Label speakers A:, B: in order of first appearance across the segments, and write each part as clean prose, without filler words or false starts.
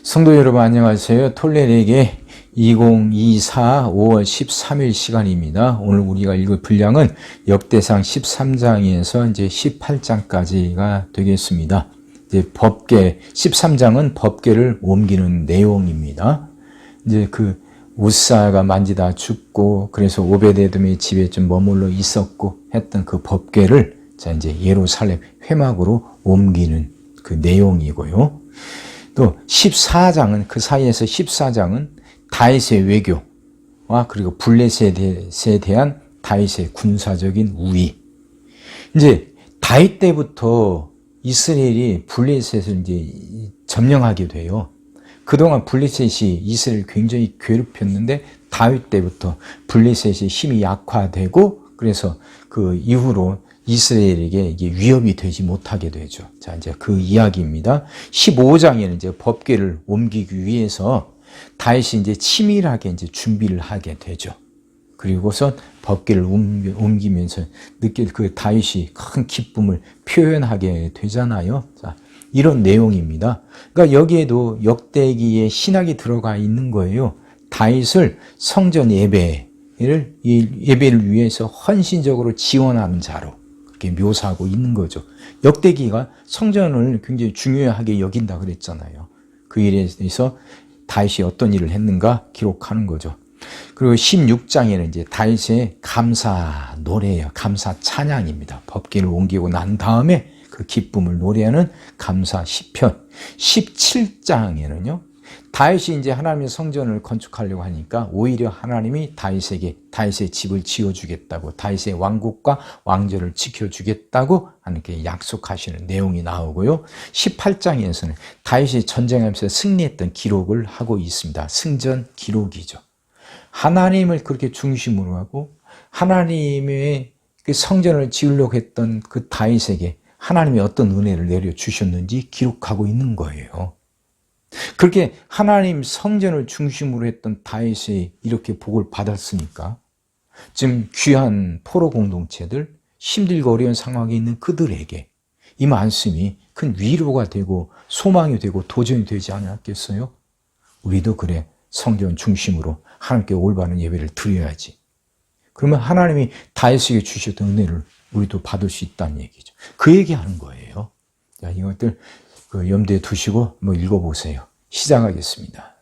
A: 성도 여러분 안녕하세요. 톨레렉의 2024 5월 13일 시간입니다. 오늘 우리가 읽을 분량은 역대상 13장에서 이제 18장까지가 되겠습니다. 이제 법궤 13장은 법궤를 옮기는 내용입니다. 이제 그 우사가 만지다 죽고 그래서 오베데돔의 집에 좀 머물러 있었고 했던 그 법궤를 자 이제 예루살렘 회막으로 옮기는 그 내용이고요. 또 14장은 그 사이에서 14장은 다윗의 외교와 그리고 블레셋에 대한 다윗의 군사적인 우위. 이제 다윗 때부터 이스라엘이 블레셋을 이제 점령하게 돼요. 그동안 블레셋이 이스라엘을 굉장히 괴롭혔는데 다윗 때부터 블레셋의 힘이 약화되고 그래서 그 이후로 이스라엘에게 이게 위협이 되지 못하게 되죠. 자, 이제 그 이야기입니다. 15장에는 이제 법궤를 옮기기 위해서 다윗이 이제 치밀하게 이제 준비를 하게 되죠. 그리고선 법궤를 옮기면서 그 다윗이 큰 기쁨을 표현하게 되잖아요. 자, 이런 내용입니다. 그러니까 여기에도 역대기에 신학이 들어가 있는 거예요. 다윗을 성전 예배를 위해서 헌신적으로 지원하는 자로 이렇게 묘사하고 있는 거죠. 역대기가 성전을 굉장히 중요하게 여긴다 그랬잖아요. 그 일에 대해서 다윗이 어떤 일을 했는가 기록하는 거죠. 그리고 16장에는 이제 다윗의 감사 노래예요. 감사 찬양입니다. 법궤를 옮기고 난 다음에 그 기쁨을 노래하는 감사 시편. 17장에는요. 다윗이 이제 하나님의 성전을 건축하려고 하니까 오히려 하나님이 다윗에게 다윗의 집을 지어주겠다고 다윗의 왕국과 왕조를 지켜주겠다고 하나님께 약속하시는 내용이 나오고요. 18장에서는 다윗이 전쟁하면서 승리했던 기록을 하고 있습니다. 승전 기록이죠. 하나님을 그렇게 중심으로 하고 하나님의 그 성전을 지으려고 했던 그 다윗에게 하나님이 어떤 은혜를 내려주셨는지 기록하고 있는 거예요. 그렇게 하나님 성전을 중심으로 했던 다윗이 이렇게 복을 받았으니까 지금 귀한 포로 공동체들 힘들고 어려운 상황에 있는 그들에게 이 말씀이 큰 위로가 되고 소망이 되고 도전이 되지 않았겠어요? 우리도 그래 성전 중심으로 하나님께 올바른 예배를 드려야지. 그러면 하나님이 다윗에게 주셨던 은혜를 우리도 받을 수 있다는 얘기죠. 그 얘기하는 거예요. 자, 이것들 염두에 두시고 한번 읽어보세요. 시작하겠습니다.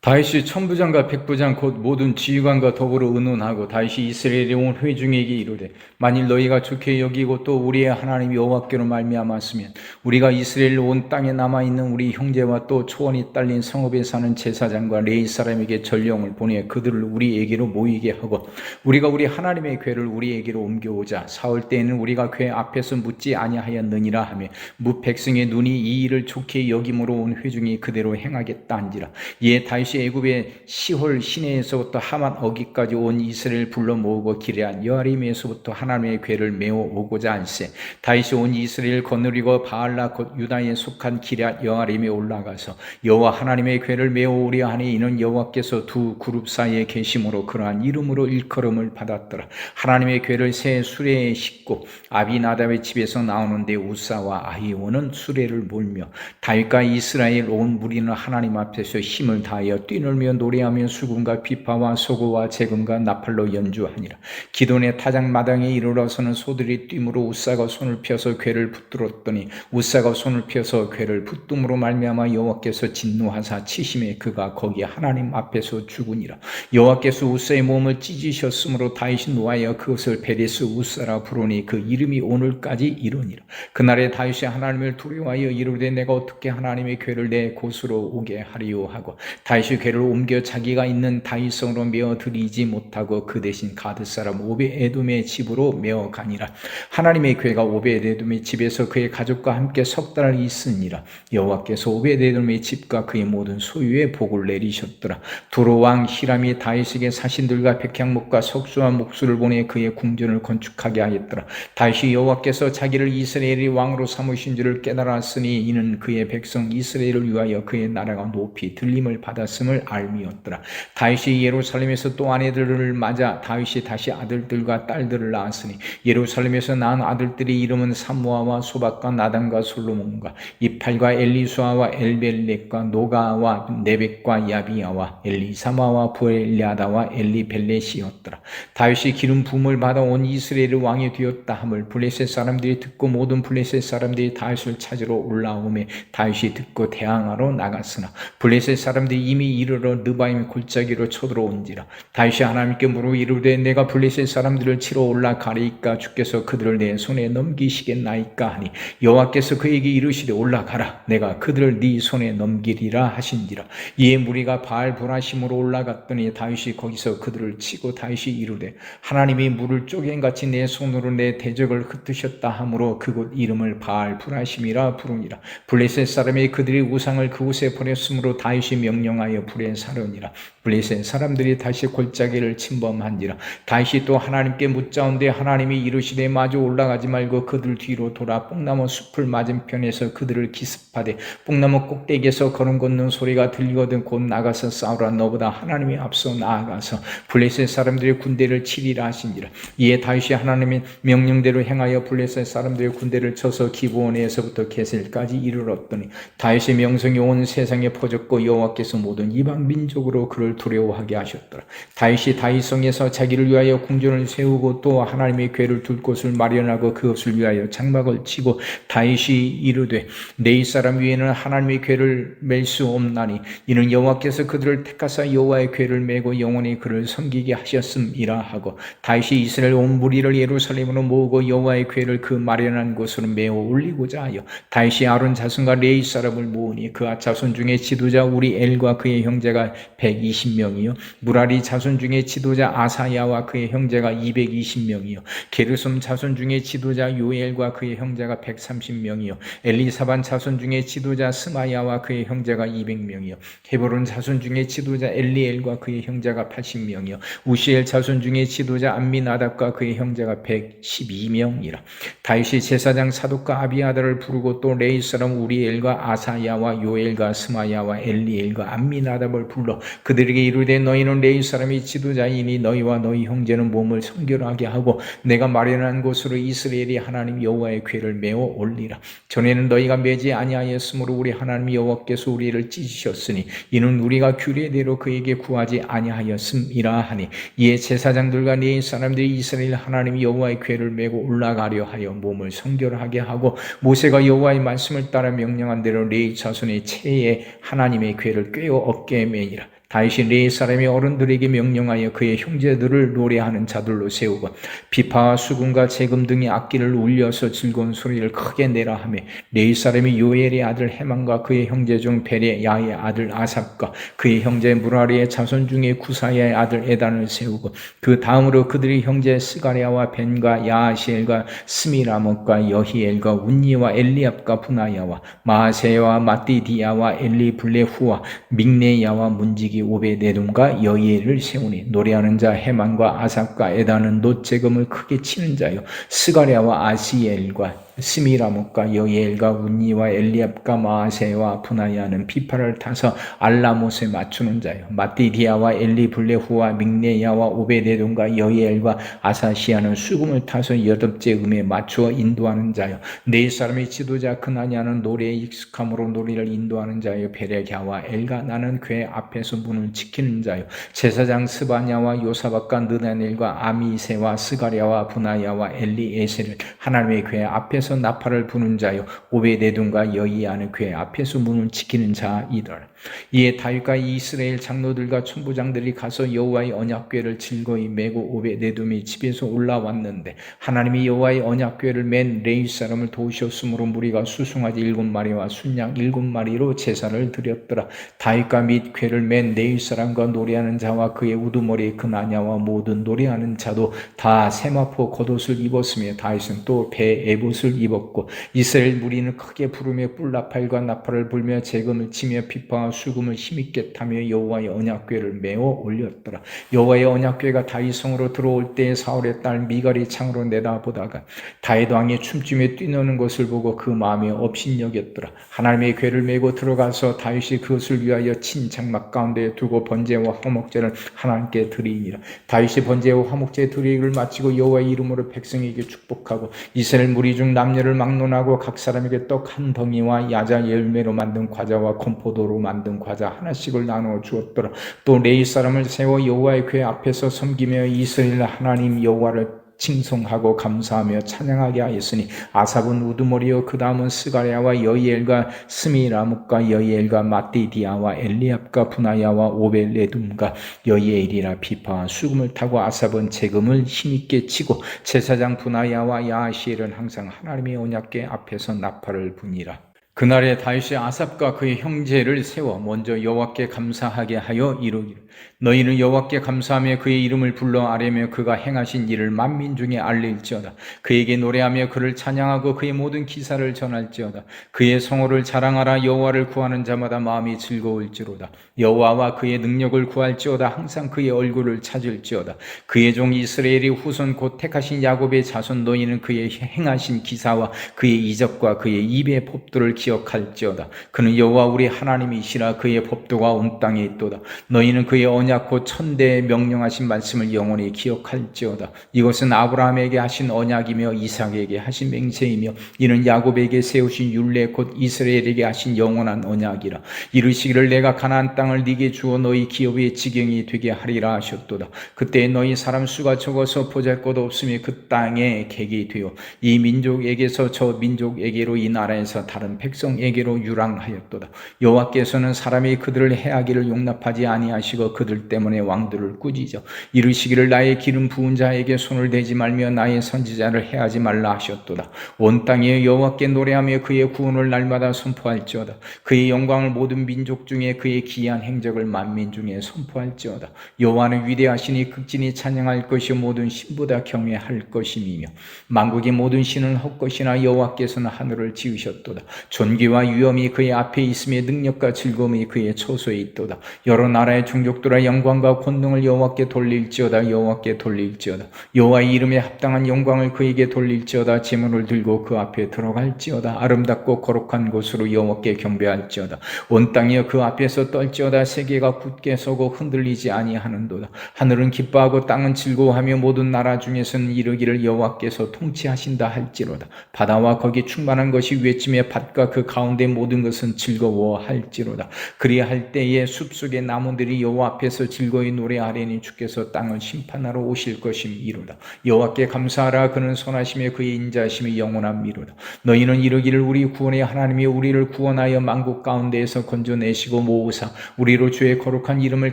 A: 다윗이 천부장과 백부장 곧 모든 지휘관과 더불어 의논하고 다윗이 이스라엘에 온 회중에게 이르되 만일 너희가 좋게 여기고 또 우리의 하나님 여호와께로 말미암았으면 우리가 이스라엘 온 땅에 남아있는 우리 형제와 또 초원이 딸린 성읍에 사는 제사장과 레위 사람에게 전령을 보내 그들을 우리에게로 모이게 하고 우리가 우리 하나님의 궤를 우리에게로 옮겨오자 사울 때에는 우리가 궤 앞에서 묻지 아니하였느니라 하며 뭇 백성의 눈이 이 일을 좋게 여김으로 온 회중이 그대로 행하겠다 한지라. 이에 다윗이 애굽의 시홀 시내에서부터 하만 어기까지 온 이스라엘 불러 모으고 기레한 여아림에서부터 하나님의 궤를 메어 오고자 한세 다윗이 온 이스라엘 거느리고 바알라 곧 유다에 속한 기레한 여아림에 올라가서 여호와 하나님의 궤를 메어 오려 하니 이는 여호와께서 두 그룹 사이에 계심으로 그러한 이름으로 일컬음을 받았더라. 하나님의 궤를 새 수레에 싣고 아비나답의 집에서 나오는데 우사와 아히오는 수레를 몰며 다윗과 이스라엘 온 무리는 하나님 앞에서 힘을 다하여 뛰놀며 노래하며 수금과 비파와 소고와 재금과 나팔로 연주하니라. 기돈의 타작마당에 이르러서는 소들이 뛰므로 우사가 손을 펴서 궤를 붙들었더니 우사가 손을 펴서 궤를 붙듦으로 말미암아 여호와께서 진노하사 치심에 그가 거기 하나님 앞에서 죽으니라. 여호와께서 우사의 몸을 찢으셨으므로 다윗이 노하여 그것을 베레스 우사라 부르니 그 이름이 오늘까지 이르니라. 그날에 다윗이 하나님을 두려워하여 이르되 내가 어떻게 하나님의 궤를 내 곳으로 오게 하리요 하고 다윗이 궤를 옮겨 자기가 있는 다윗성으로 메어 드리지 못하고 그 대신 가드 사람 오베에돔의 집으로 메어 가니라. 하나님의 궤가 오베에돔의 집에서 그의 가족과 함께 석 달을 있으니라. 여호와께서 오베에돔의 집과 그의 모든 소유에 복을 내리셨더라. 두로 왕 히람이 다윗에게 사신들과 백향목과 석수와 목수를 보내 그의 궁전을 건축하게 하였더라. 다윗이 여호와께서 자기를 이스라엘의 왕으로 삼으신 줄을 깨달았으니 이는 그의 백성 이스라엘을 위하여 그의 나라가 높이 들림을 받았으니 하였음을 알미었더라. 다윗이 예루살렘에서 또 아내들을 맞아 다윗이 다시 아들들과 딸들을 낳았으니 예루살렘에서 낳은 아들들의 이름은 삼무아와 소박과 나단과 솔로몬과 이팔과 엘리수아와 엘벨렉과 노가와 네벡과 야비야와 엘리사마와 부엘랴다와 엘리벨렛이었더라. 다윗이 기름 부음을 받아 온 이스라엘의 왕이 되었다 함을 블레셋 사람들이 듣고 모든 블레셋 사람들이 다윗을 찾으러 올라오매 다윗이 듣고 대항하러 나갔으나 블레셋 사람들이 이미 이르러 느바임 골짜기로 쳐들어온지라. 다윗이 하나님께 물어 이르되 내가 블레셋 사람들을 치러 올라가리이까 주께서 그들을 내 손에 넘기시겠나이까 하니 여호와께서 그에게 이르시되 올라가라 내가 그들을 네 손에 넘기리라 하신지라. 이에 무리가 바알 브라심으로 올라갔더니 다윗이 거기서 그들을 치고 다윗이 이르되 하나님이 물을 쪼갠같이 내 손으로 내 대적을 흩으셨다 하므로 그곳 이름을 바알 브라심이라 부르니라. 블레셋 사람이 그들의 우상을 그곳에 버렸으므로 다윗이 명령하여 불에 사르니라. 블레셋 사람들이 다시 골짜기를 침범한지라. 다윗이 또 하나님께 묻자온데 하나님이 이르시되 마주 올라가지 말고 그들 뒤로 돌아 뽕나무 숲을 맞은편에서 그들을 기습하되 뽕나무 꼭대기에서 걸음 걷는 소리가 들리거든 곧 나가서 싸우라. 너보다 하나님이 앞서 나아가서 블레셋 사람들의 군대를 치리라 하신지라. 이에 다윗이 하나님의 명령대로 행하여 블레셋 사람들의 군대를 쳐서 기브온에서부터 게셀까지 이르렀더니 다윗의 명성이 온 세상에 퍼졌고 여호와께서 모든 이방 민족으로 그를 두려워하게 하셨더라. 다윗이 다윗성에서 자기를 위하여 궁전을 세우고 또 하나님의 궤를 둘 곳을 마련하고 그것을 위하여 장막을 치고 다윗이 이르되 내 사람 위에는 하나님의 궤를 맬 수 없나니 이는 여호와께서 그들을 택하사 여호와의 궤를 메고 영원히 그를 섬기게 하셨음이라 하고 다윗이 이스라엘 온 무리를 예루살렘으로 모으고 여호와의 궤를 그 마련한 곳으로 메어 올리고자 하여 다윗이 아론 자손과 레위 사람을 모으니 그 자손 중에 지도자 우리 엘과 그의 형제가 120명이요 무라리 자손 중에 지도자 아사야와 그의 형제가 220명이요 게르솜 자손 중에 지도자 요엘과 그의 형제가 130명이요 엘리사반 자손 중에 지도자 스마야와 그의 형제가 200명이요 헤브론 자손 중에 지도자 엘리엘과 그의 형제가 80명이요 우시엘 자손 중에 지도자 암미나답과 그의 형제가 112명이라. 다윗이 제사장 사독과 아비아달을 부르고 또 레위 사람 우리엘과 아사야와 요엘과 스마야와 엘리엘과 암미나답을 불러 그들에게 이르되 너희는 레위 사람이 지도자이니 너희와 너희 형제는 몸을 성결하게 하고 내가 마련한 곳으로 이스라엘이 하나님 여호와의 궤를 메어 올리라. 전에는 너희가 매지 아니하였으므로 우리 하나님 여호와께서 우리를 찢으셨으니 이는 우리가 규례대로 그에게 구하지 아니하였음이라 하니 이에 제사장들과 레위 사람들이 이스라엘 하나님 여호와의 궤를 메고 올라가려 하여 몸을 성결하게 하고 모세가 여호와의 말씀을 따라 명령한 대로 레위 자손의 체에 하나님의 궤를 꿰어 어깨에 매니라. 다윗이 레위 사람의 어른들에게 명령하여 그의 형제들을 노래하는 자들로 세우고 비파와 수금과 재금 등의 악기를 울려서 즐거운 소리를 크게 내라 하며 레위 사람이 요엘의 아들 헤만과 그의 형제 중 베레야의 아들 아삽과 그의 형제 무라리의 자손 중에 구사야의 아들 에단을 세우고 그 다음으로 그들의 형제 스가랴와 벤과 야하시엘과 스미라못과 여히엘과 운니와 엘리압과 분하야와 마아세야와 마띠디야와 엘리블레후와 믹네야와 문지기 오베데돔과 여이엘을 세우니 노래하는 자 헤만과 아삽과 에다는 놋재금을 크게 치는 자요 스가랴와 아시엘과 스미라못과 여이엘과 운니와 엘리압과 마아세와 분하야는 비파를 타서 알라못에 맞추는 자요 마띠디아와 엘리블레후와 믹네야와 오베데돔과 여이엘과 아사시아는 수금을 타서 여덟째 음에 맞추어 인도하는 자요 네 사람의 지도자 그나냐는 노래에 익숙함으로 노래를 인도하는 자요 베레갸와 엘가나는 궤 앞에서 문을 지키는 자요 제사장 스바냐와 요사박과 느다넬과 아미세와 스가랴와 분하야와 엘리에셀을 하나님의 궤 앞에서 나팔을 부는 자요 오베데돔과 여이야는 궤 앞에서 문을 지키는 자이더라. 이에 다윗과 이스라엘 장로들과 천부장들이 가서 여호와의 언약궤를 즐거이 메고 오베데돔이 집에서 올라왔는데 하나님이 여호와의 언약궤를 맨 레위 사람을 도우셨으므로 무리가 수송아지 7마리와 순양 7마리로 제사를 드렸더라. 다윗과 및 궤를 맨 레위 사람과 노래하는 자와 그의 우두머리 그나냐와 모든 노래하는 자도 다 세마포 겉옷을 입었으며 다윗은 또 배 에봇을 옷을 입었고 이스라엘 무리는 크게 부르며 뿔나팔과 나팔을 불며 재금을 치며 비파와 수금을 힘있게 타며 여호와의 언약궤를 메어 올렸더라. 여호와의 언약궤가 다윗 성으로 들어올 때에 사울의 딸 미갈이 창으로 내다보다가 다윗 왕이 춤추며 뛰노는 것을 보고 그 마음이 업신여겼더라. 하나님의 궤를 메고 들어가서 다윗이 그것을 위하여 친 장막 가운데에 두고 번제와 화목제를 하나님께 드리니라. 다윗이 번제와 화목제 드리기를 마치고 여호와의 이름으로 백성에게 축복하고 이스라엘 무리 중 남녀를 막론하고 각 사람에게 떡 한 덩이와 야자 열매로 만든 과자와 건포도로 만든 과자 하나씩을 나누어 주었더라. 또 레위 사람을 세워 여호와의 궤 앞에서 섬기며 이스라엘 하나님 여호와를 칭송하고 감사하며 찬양하게 하였으니 아삽은 우두머리요 그 다음은 스가랴와 여이엘과 스미라뭇과 여이엘과 마띠디아와 엘리압과 분하야와 오벨레둠과 여이엘이라 비파와 수금을 타고 아삽은 재금을 힘있게 치고 제사장 분하야와 야하시엘은 항상 하나님의 언약궤 앞에서 나팔을 부니라. 그날에 다윗이 아삽과 그의 형제를 세워 먼저 여호와께 감사하게 하여 이르기를 너희는 여호와께 감사하며 그의 이름을 불러 아뢰며 그가 행하신 일을 만민 중에 알릴지어다. 그에게 노래하며 그를 찬양하고 그의 모든 기사를 전할지어다. 그의 성호를 자랑하라. 여호와를 구하는 자마다 마음이 즐거울지로다. 여호와와 그의 능력을 구할지어다. 항상 그의 얼굴을 찾을지어다. 그의 종 이스라엘의 후손 곧 택하신 야곱의 자손 너희는 그의 행하신 기사와 그의 이적과 그의 입의 법도를 기억할지어다. 그는 여호와 우리 하나님이시라. 그의 법도가 온 땅에 있도다. 너희는 그의 언약 곧 천대에 명령하신 말씀을 영원히 기억할지어다. 이것은 아브라함에게 하신 언약이며 이삭에게 하신 맹세이며 이는 야곱에게 세우신 율례 곧 이스라엘에게 하신 영원한 언약이라. 이르시기를 내가 가나안 땅을 네게 주어 너희 기업의 지경이 되게 하리라 하셨도다. 그때 너희 사람 수가 적어서 보잘것 없음이 그 땅에 객이 되어 이 민족에게서 저 민족에게로 이 나라에서 다른 백성에게로 유랑하였도다. 여호와께서는 사람이 그들을 해하기를 용납하지 아니하시고 그들 때문에 왕들을 꾸짖어 이르시기를 나의 기름 부은 자에게 손을 대지 말며 나의 선지자를 해하지 말라 하셨도다. 온 땅에 여호와께 노래하며 그의 구원을 날마다 선포할지어다. 그의 영광을 모든 민족 중에 그의 기이한 행적을 만민 중에 선포할지어다. 여호와는 위대하시니 극진히 찬양할 것이요 모든 신보다 경외할 것임이며 만국의 모든 신은 헛것이나 여호와께서는 하늘을 지으셨도다. 존귀와 위엄이 그의 앞에 있으며 능력과 즐거움이 그의 처소에 있도다. 여러 나라의 종족들아 영광과 권능을 여호와께 돌릴지어다. 여호와께 돌릴지어다. 여호와의 이름에 합당한 영광을 그에게 돌릴지어다. 제물을 들고 그 앞에 들어갈지어다. 아름답고 거룩한 곳으로 여호와께 경배할지어다. 온 땅이여 그 앞에서 떨지어다. 세계가 굳게 서고 흔들리지 아니하는도다. 하늘은 기뻐하고 땅은 즐거워하며 모든 나라 중에서는 이르기를 여호와께서 통치하신다 할지로다. 바다와 거기 충만한 것이 외치며 밭과 그 가운데 모든 것은 즐거워할지로다. 그리할 때에 숲속의 나무들이 여호와 앞에서 즐거이 노래하리니 주께서 땅을 심판하러 오실 것임이로다. 여호와께 감사하라. 그는 선하시며 그의 인자하심이 영원함이로다. 너희는 이르기를 우리 구원의 하나님이 우리를 구원하여 만국 가운데에서 건져내시고 모으사 우리로 주의 거룩한 이름을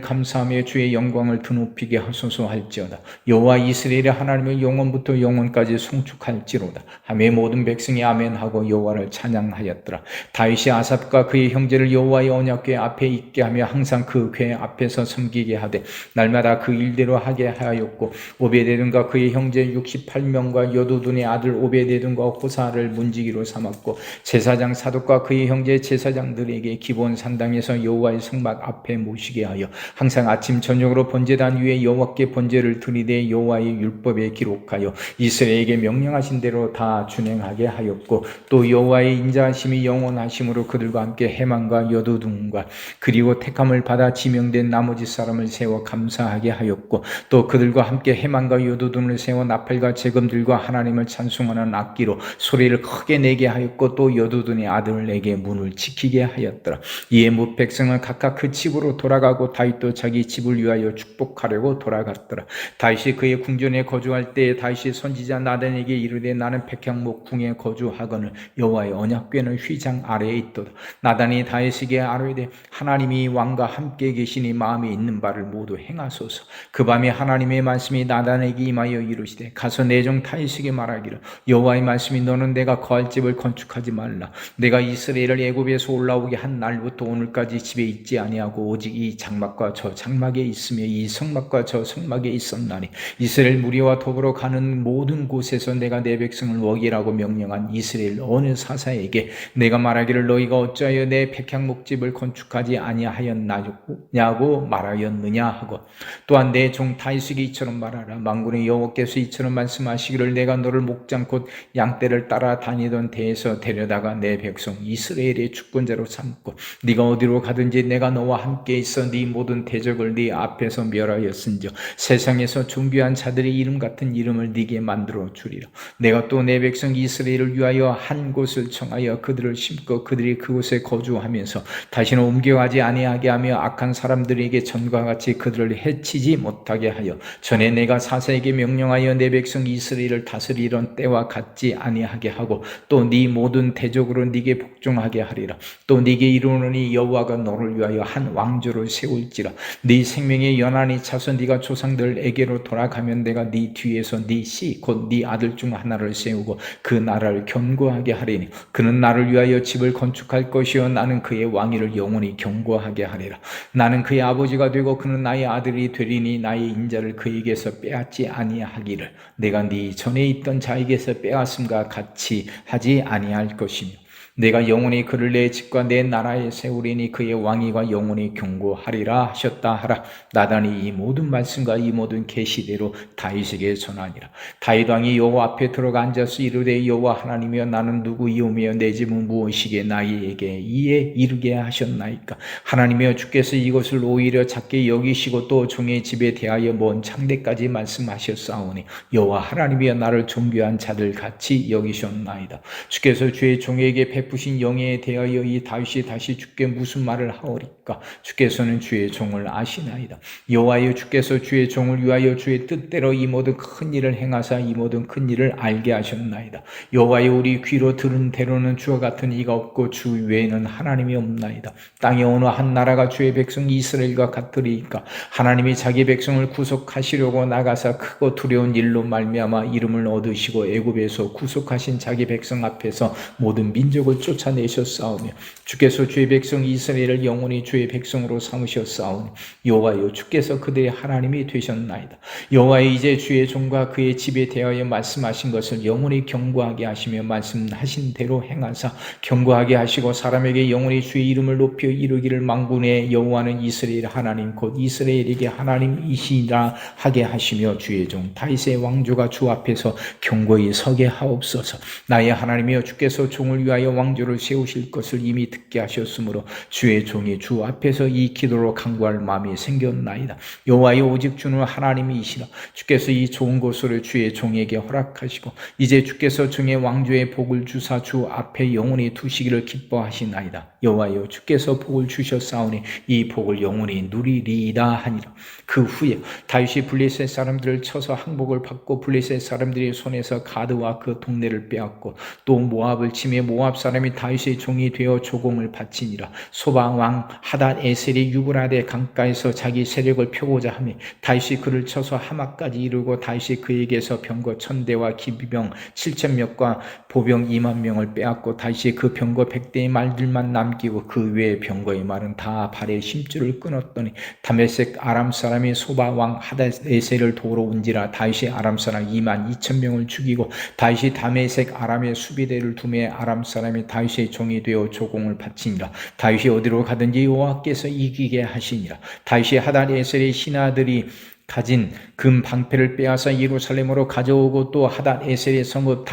A: 감사하며 주의 영광을 드높이게 하소서 할지어다. 여호와 이스라엘의 하나님을 영원부터 영원까지 송축할지로다. 하며 모든 백성이 아멘하고 여호와를 찬양하였더라. 다윗이 아삽과 그의 형제를 여호와의 언약궤 앞에 있게 하며 항상 그 궤 앞에서 섬기게 하되 날마다 그 일대로 하게 하였고 오베데돔과 그의 형제 68명과 여두둔의 아들 오베데돔과 호사를 문지기로 삼았고 제사장 사독과 그의 형제 제사장들에게 기본 산당에서 여호와의 성막 앞에 모시게 하여 항상 아침 저녁으로 번제단 위에 여호와께 번제를 드리되 여호와의 율법에 기록하여 이스라엘에게 명령하신 대로 다 준행하게 하였고 또 여호와의 인자하심이 영원하심으로 그들과 함께 해만과 여두둔과 그리고 택함을 받아 지명된 나머지 사람을 세워 감사하게 하였고 또 그들과 함께 해만과 여두둔을 세워 나팔과 재금들과 하나님을 찬송하는 악기로 소리를 크게 내게 하였고 또 여두둔의 아들에게 문을 지키게 하였더라. 이에 뭇 백성은 각각 그 집으로 돌아가고 다윗도 자기 집을 위하여 축복하려고 돌아갔더라. 다윗이 그의 궁전에 거주할 때에 다윗이 선지자 나단에게 이르되 나는 백향목 궁에 거주하거늘 여호와의 언약궤는 휘장 아래에 있도다. 나단이 다윗에게 아뢰되 하나님이 왕과 함께 계시니 마음이 마음에 있는 바를 모두 행하소서. 그 밤에 하나님의 말씀이 나단에게 임하여 이르시되 가서 내 종 다윗에게 말하기를 여호와의 말씀이 너는 내가 거할 집을 건축하지 말라. 내가 이스라엘을 애굽에서 올라오게 한 날부터 오늘까지 집에 있지 아니하고 오직 이 장막과 저 장막에 있으며 이 성막과 저 성막에 있었나니 이스라엘 무리와 더불어 가는 모든 곳에서 내가 내 백성을 먹이라고 명령한 이스라엘 어느 사사에게 내가 말하기를 너희가 어찌하여 내 백향 목집을 건축하지 아니하였냐고 말하였느냐 하고 또한 내 종 다윗에게 이처럼 말하라. 만군의 여호와께서 이처럼 말씀하시기를 내가 너를 목장 곧 양떼를 따라 다니던 데에서 데려다가 내 백성 이스라엘의 주권자로 삼고 네가 어디로 가든지 내가 너와 함께 있어 네 모든 대적을 네 앞에서 멸하였은즉 세상에서 존귀한 자들의 이름 같은 이름을 네게 만들어 주리라. 내가 또 내 백성 이스라엘을 위하여 한 곳을 청하여 그들을 심고 그들이 그곳에 거주하면서 다시는 옮겨가지 아니하게 하며 악한 사람들에게 전과 같이 그들을 해치지 못하게 하여 전에 내가 사사에게 명령하여 내 백성 이스라엘을 다스리던 때와 같지 아니하게 하고 또 네 모든 대적으로 네게 복종하게 하리라. 또 네게 이르노니 여호와가 너를 위하여 한 왕조를 세울지라. 네 생명의 연한이 차서 네가 조상들에게로 돌아가면 내가 네 뒤에서 네 씨 곧 네 아들 중 하나를 세우고 그 나라를 견고하게 하리니 그는 나를 위하여 집을 건축할 것이요 나는 그의 왕위를 영원히 견고하게 하리라. 나는 그의 아버지가 되고 그는 나의 아들이 되리니 나의 인자를 그에게서 빼앗지 아니하기를 내가 네 전에 있던 자에게서 빼앗음과 같이 하지 아니할 것이며 내가 영원히 그를 내 집과 내 나라에 세우리니 그의 왕위가 영원히 견고하리라 하셨다 하라. 나단이 이 모든 말씀과 이 모든 계시대로 다윗에게 전하니라. 다윗 왕이 여호와 앞에 들어가 앉아서 이르되 여호와 하나님이여 나는 누구이오며 내 집은 무엇이게 나에게 이에 이르게 하셨나이까. 하나님이여 주께서 이것을 오히려 작게 여기시고 또 종의 집에 대하여 먼 창대까지 말씀하셨사오니 여호와 하나님이여 나를 존귀한 자들 같이 여기셨나이다. 주께서 주의 종에게 베푸신 영예에 대하여 이 다윗이 다시 주께 무슨 말을 하오리까. 주께서는 주의 종을 아시나이다. 여호와여 주께서 주의 종을 위하여 주의 뜻대로 이 모든 큰 일을 행하사 이 모든 큰 일을 알게 하셨나이다. 여호와여 우리 귀로 들은 대로는 주와 같은 이가 없고 주 외에는 하나님이 없나이다. 땅의 어느 한 나라가 주의 백성 이스라엘과 같으리이까. 하나님이 자기 백성을 구속하시려고 나가사 크고 두려운 일로 말미암아 이름을 얻으시고 애굽에서 구속하신 자기 백성 앞에서 모든 민족을 쫓아내셨사오며 주께서 주의 백성 이스라엘을 영원히 주의 백성으로 삼으셨사오니 여호와여 주께서 그들의 하나님이 되셨나이다. 여호와여 이제 주의 종과 그의 집에 대하여 말씀하신 것을 영원히 견고하게 하시며 말씀하신 대로 행하사 견고하게 하시고 사람에게 영원히 주의 이름을 높여 이르기를 만군의 여호와는 이스라엘 하나님 곧 이스라엘에게 하나님이시라 하게 하시며 주의 종 다윗의 왕조가 주 앞에서 견고히 서게 하옵소서. 나의 하나님이여 주께서 종을 위하여 왕조를 세우실 것을 이미 듣게 하셨으므로 주의 종이 주 앞에서 이 기도로 간구할 마음이 생겼나이다. 여호와여 오직 주는 하나님이시라. 주께서 이 좋은 곳을 주의 종에게 허락하시고 이제 주께서 종의 왕조의 복을 주사 주 앞에 영원히 두시기를 기뻐하시나이다. 여호와여 주께서 복을 주셨사오니 이 복을 영원히 누리리이다 하니라. 그 후에 다윗이 블레셋 사람들을 쳐서 항복을 받고 블레셋 사람들의 손에서 가드와 그 동네를 빼앗고 또 모압을 치며 모압 사람이 다윗의 종이 되어 조공을 바치니라. 소바 왕 하닷 에셀이 유브라데 강가에서 자기 세력을 펴고자 하며 다윗이 그를 쳐서 하마까지 이르고 다윗이 그에게서 병거 1000대와 기병 7000명과 보병 20000명을 빼앗고 다윗이 그 병거 100대의 말들만 남기고 그 외의 병거의 말은 다 발에 심줄을 끊었더니 다메섹 아람 사람이 소바 왕 하닷 에셀을 도로 온지라. 다윗이 아람 사람 22000명을 죽이고 다윗이 다메섹 아람의 수비대를 두매 아람 사람이 다윗의 종이 되어 조공을 바치니라. 다윗이 어디로 가든지 여호와께서 이기게 하시니라. 다윗이 하닷 에셀의 신하들이 가진 금 방패를 빼앗아 예루살렘으로 가져오고 또 하닷 에셀의 성읍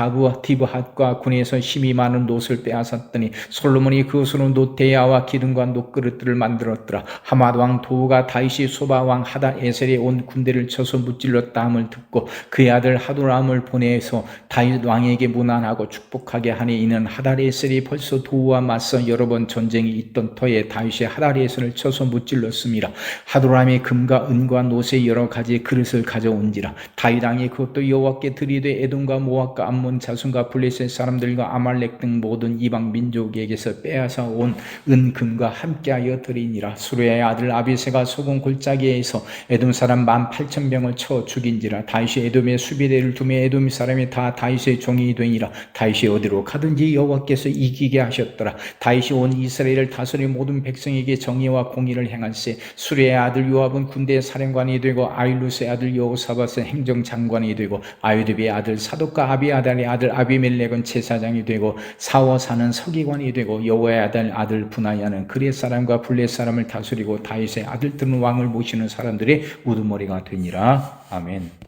A: 디브핫과 군에서 힘이 많은 놋을 빼앗았더니 솔로몬이 그것으로 놋대야와 기둥과 놋그릇들을 만들었더라. 하맛 왕 도우가 다윗이 소바 왕 하닷 에셀의 온 군대를 쳐서 무찔렀다 함을 듣고 그의 아들 하도람을 보내서 다윗 왕에게 문안하고 축복하게 하니 이는 하닷 에셀이 벌써 도우와 맞서 여러 번 전쟁이 있던 터에 다윗이 하닷 에셀을 쳐서 무찔렀음이라. 하도람이 금과 은과 놋의 여러
B: 여러 가지 그릇을 가져온지라. 다윗 왕이 그것도 여호와께 드리되 에돔과 모압과 암몬 자손과 블레셋 사람들과 아말렉 등 모든 이방 민족에게서 빼앗아 온 은금과 함께하여 드리니라. 수레의 아들 아비새가 소금 골짜기에서 에돔 사람 18,000명을 쳐 죽인지라. 다윗이 에돔에 수비대를 두매 에돔 사람이 다 다윗의 종이 되니라. 다윗이 어디로 가든지 여호와께서 이기게 하셨더라. 다윗이 온 이스라엘을 다스린 모든 백성에게 정의와 공의를 행할세. 수레의 아들 요압은 군대 사령관이 되고 아일루스의 아들 여호사밧은 행정장관이 되고 아유립의 아들 사독과 아비아달의 아들 아비멜렉은 제사장이 되고 사워사는 서기관이 되고 여호와의 아들 분하야는 그렛 사람과 블렛 사람을 다스리고 다윗의 아들들은 왕을 모시는 사람들의 우두머리가 되니라. 아멘.